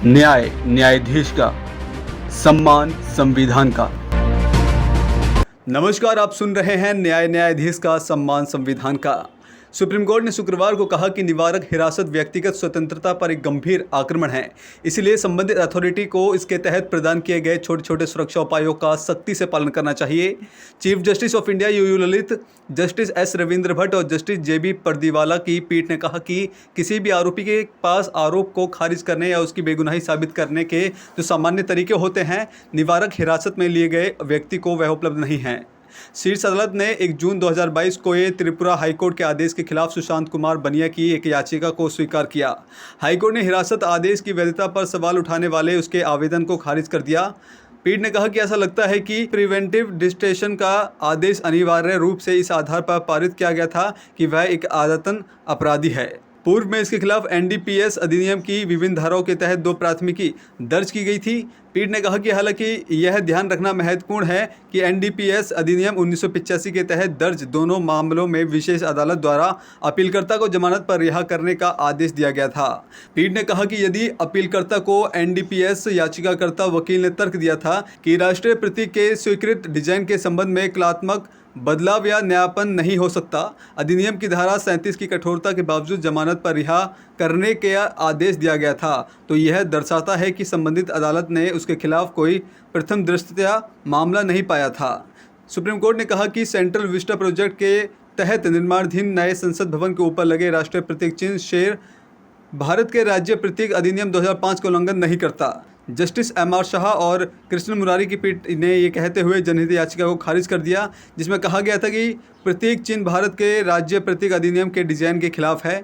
न्यायाधीश का सम्मान संविधान का। नमस्कार, आप सुन रहे हैं न्यायाधीश का सम्मान संविधान का। सुप्रीम कोर्ट ने शुक्रवार को कहा कि निवारक हिरासत व्यक्तिगत स्वतंत्रता पर एक गंभीर आक्रमण है, इसलिए संबंधित अथॉरिटी को इसके तहत प्रदान किए गए छोटे छोटे सुरक्षा उपायों का सख्ती से पालन करना चाहिए। Chief justice of India you Lalit, justice S Ravindra Bhatt और जस्टिस JB परदीवाला की पीठ ने कहा कि किसी भी आरोपी के पास आरोप को खारिज करने या उसकी बेगुनाही साबित करने के जो सामान्य तरीके होते हैं, निवारक हिरासत में लिए गए व्यक्ति को वह उपलब्ध नहीं हैं। शीर्ष अदालत ने 1 जून 2022 को त्रिपुरा हाईकोर्ट के आदेश के खिलाफ सुशांत कुमार बनिया की एक याचिका को स्वीकार किया। हाईकोर्ट ने हिरासत आदेश की वैधता पर सवाल उठाने वाले उसके आवेदन को खारिज कर दिया। पीठ ने कहा कि ऐसा लगता है कि प्रिवेंटिव डिटेंशन का आदेश अनिवार्य रूप से इस आधार पर पारित किया गया था कि वह एक आदतन अपराधी है। पूर्व में इसके खिलाफ NDPS अधिनियम की विभिन्न धाराओं के तहत 2 प्राथमिकी दर्ज की गई थी। पीठ ने कहा कि हालांकि यह ध्यान रखना महत्वपूर्ण है कि NDPS अधिनियम 1985 के तहत दर्ज दोनों मामलों में विशेष अदालत द्वारा अपीलकर्ता को जमानत पर रिहा करने का आदेश दिया गया था। पीठ ने कहा कि यदि अपीलकर्ता को NDPS याचिकाकर्ता वकील ने तर्क दिया था कि राष्ट्रीय प्रतीक के स्वीकृत डिजाइन के संबंध में कलात्मक बदलाव या नयापन नहीं हो सकता, अधिनियम की धारा 37 की कठोरता के बावजूद जमानत पर रिहा करने के आदेश दिया गया था, तो यह दर्शाता है कि संबंधित अदालत ने उसके खिलाफ कोई प्रथम दृष्टया मामला नहीं पाया था। सुप्रीम कोर्ट ने कहा कि सेंट्रल विस्टा प्रोजेक्ट के तहत निर्माणाधीन नए संसद भवन के ऊपर लगे राष्ट्रीय प्रतीक चिन्ह शेर भारत के राज्य प्रतीक अधिनियम 2005 का उल्लंघन नहीं करता। जस्टिस MR शाह और कृष्ण मुरारी की पीठ ने ये कहते हुए जनहित याचिका को खारिज कर दिया, जिसमें कहा गया था कि प्रतीक चिन्ह भारत के राज्य प्रतीक अधिनियम के डिजाइन के खिलाफ है।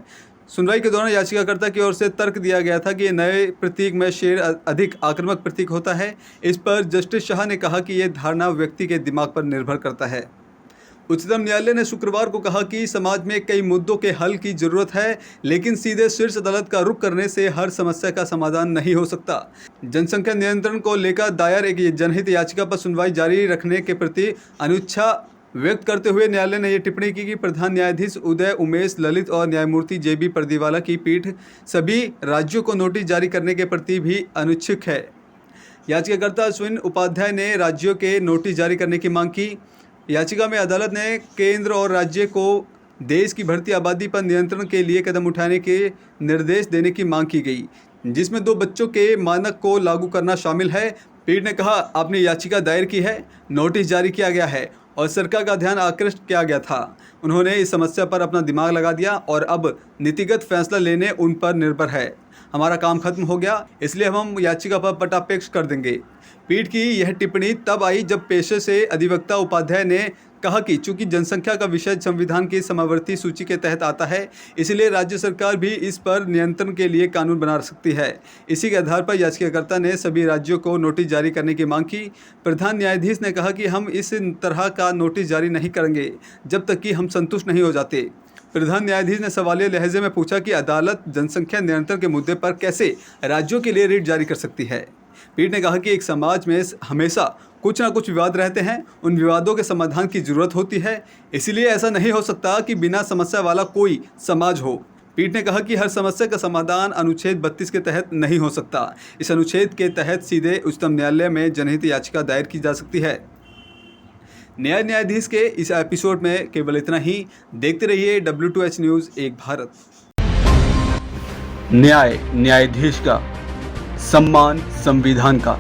सुनवाई के दौरान याचिकाकर्ता की ओर से तर्क दिया गया था कि ये नए प्रतीक में शेर अधिक आक्रामक प्रतीक होता है। इस पर जस्टिस शाह ने कहा कि यह धारणा व्यक्ति के दिमाग पर निर्भर करता है। उच्चतम न्यायालय ने शुक्रवार को कहा कि समाज में कई मुद्दों के हल की जरूरत है, लेकिन सीधे शीर्ष अदालत का रुख करने से हर समस्या का समाधान नहीं हो सकता। जनसंख्या नियंत्रण को लेकर दायर एक जनहित याचिका पर सुनवाई जारी रखने के प्रति अनिच्छा व्यक्त करते हुए न्यायालय ने यह टिप्पणी की कि प्रधान न्यायाधीश उदय उमेश ललित और न्यायमूर्ति JB परदीवाला की पीठ सभी राज्यों को नोटिस जारी करने के प्रति भी अनिच्छुक है। याचिकाकर्ता अश्विन उपाध्याय ने राज्यों के नोटिस जारी करने की मांग की। याचिका में अदालत ने केंद्र और राज्य को देश की बढ़ती आबादी पर नियंत्रण के लिए कदम उठाने के निर्देश देने की मांग की गई, जिसमें 2 बच्चों के मानक को लागू करना शामिल है। पीठ ने कहा, आपने याचिका दायर की है, नोटिस जारी किया गया है और सरकार का ध्यान आकृष्ट किया गया था। उन्होंने इस समस्या पर अपना दिमाग लगा दिया और अब नीतिगत फैसला लेने उन पर निर्भर है। हमारा काम खत्म हो गया, इसलिए हम याचिका पर पटापेक्ष कर देंगे। पीठ की यह टिप्पणी तब आई जब पेशे से अधिवक्ता उपाध्याय ने कहा कि चूंकि जनसंख्या का विषय संविधान की समवर्ती सूची के तहत आता है, इसलिए राज्य सरकार भी इस पर नियंत्रण के लिए कानून बना सकती है। इसी के आधार पर याचिकाकर्ता ने सभी राज्यों को नोटिस जारी करने की मांग की। प्रधान न्यायाधीश ने कहा कि हम इस तरह का नोटिस जारी नहीं करेंगे जब तक कि हम संतुष्ट नहीं हो जाते। प्रधान न्यायाधीश ने सवालिया लहजे में पूछा कि अदालत जनसंख्या नियंत्रण के मुद्दे पर कैसे राज्यों के लिए रिट जारी कर सकती है। पीठ ने कहा कि एक समाज में हमेशा कुछ ना कुछ विवाद रहते हैं, उन विवादों के समाधान की जरूरत होती है, इसलिए ऐसा नहीं हो सकता कि बिना समस्या वाला कोई समाज हो। पीठ ने कहा कि हर समस्या का समाधान अनुच्छेद 32 के तहत नहीं हो सकता। इस अनुच्छेद के तहत सीधे उच्चतम न्यायालय में जनहित याचिका दायर की जा सकती है। न्यायाधीश के इस एपिसोड में केवल इतना ही। देखते रहिए W2H न्यूज़ एक भारत। न्यायाधीश का सम्मान संविधान का।